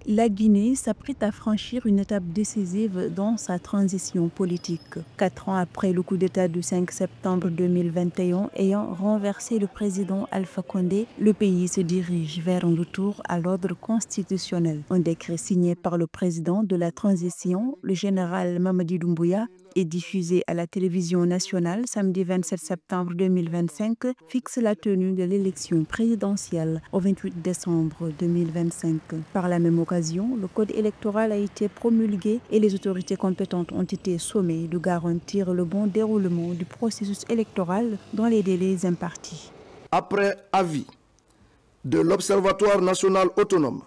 La Guinée s'apprête à franchir une étape décisive dans sa transition politique. 4 ans après le coup d'État du 5 septembre 2021 ayant renversé le président Alpha Condé, le pays se dirige vers un retour à l'ordre constitutionnel. Un décret signé par le président de la transition, le général Mamadi Doumbouya, et diffusé à la télévision nationale samedi 27 septembre 2025, fixe la tenue de l'élection présidentielle au 28 décembre 2025. Par la même occasion, le code électoral a été promulgué et les autorités compétentes ont été sommées de garantir le bon déroulement du processus électoral dans les délais impartis. Après avis de l'Observatoire national autonome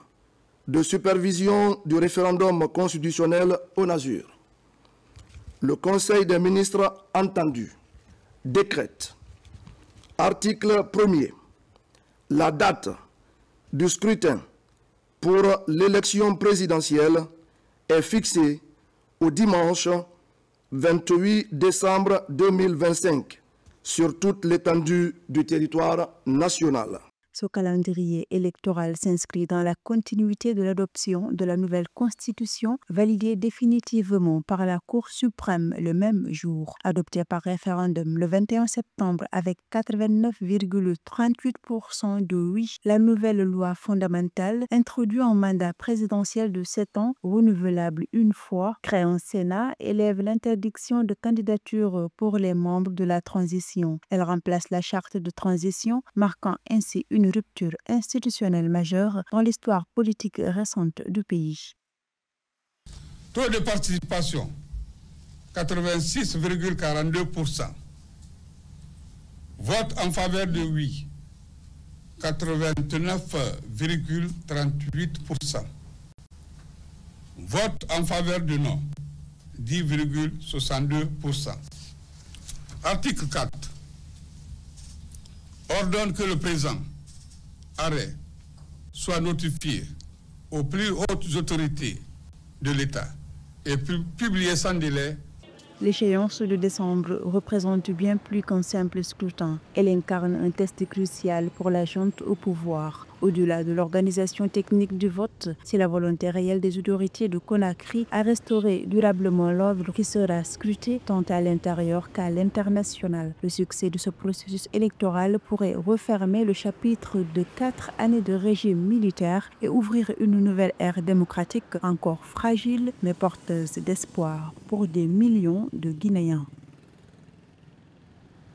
de supervision du référendum constitutionnel ONASUR, le Conseil des ministres entendu décrète, article 1er, la date du scrutin pour l'élection présidentielle est fixée au dimanche 28 décembre 2025 sur toute l'étendue du territoire national. Ce calendrier électoral s'inscrit dans la continuité de l'adoption de la nouvelle constitution validée définitivement par la Cour suprême le même jour, adoptée par référendum le 21 septembre avec 89,38% de oui. La nouvelle loi fondamentale, introduite en mandat présidentiel de 7 ans, renouvelable une fois, crée un Sénat, élève l'interdiction de candidature pour les membres de la transition. Elle remplace la charte de transition, marquant ainsi une rupture institutionnelle majeure dans l'histoire politique récente du pays. Taux de participation 86,42%. Vote en faveur de oui 89,38%. Vote en faveur de non 10,62%. Article 4. Ordonne que le présent arrêt soit notifié aux plus hautes autorités de l'État et publié sans délai. L'échéance de décembre représente bien plus qu'un simple scrutin. Elle incarne un test crucial pour la junte au pouvoir. Au-delà de l'organisation technique du vote, c'est la volonté réelle des autorités de Conakry à restaurer durablement l'ordre qui sera scruté tant à l'intérieur qu'à l'international. Le succès de ce processus électoral pourrait refermer le chapitre de 4 années de régime militaire et ouvrir une nouvelle ère démocratique encore fragile mais porteuse d'espoir pour des millions de Guinéens.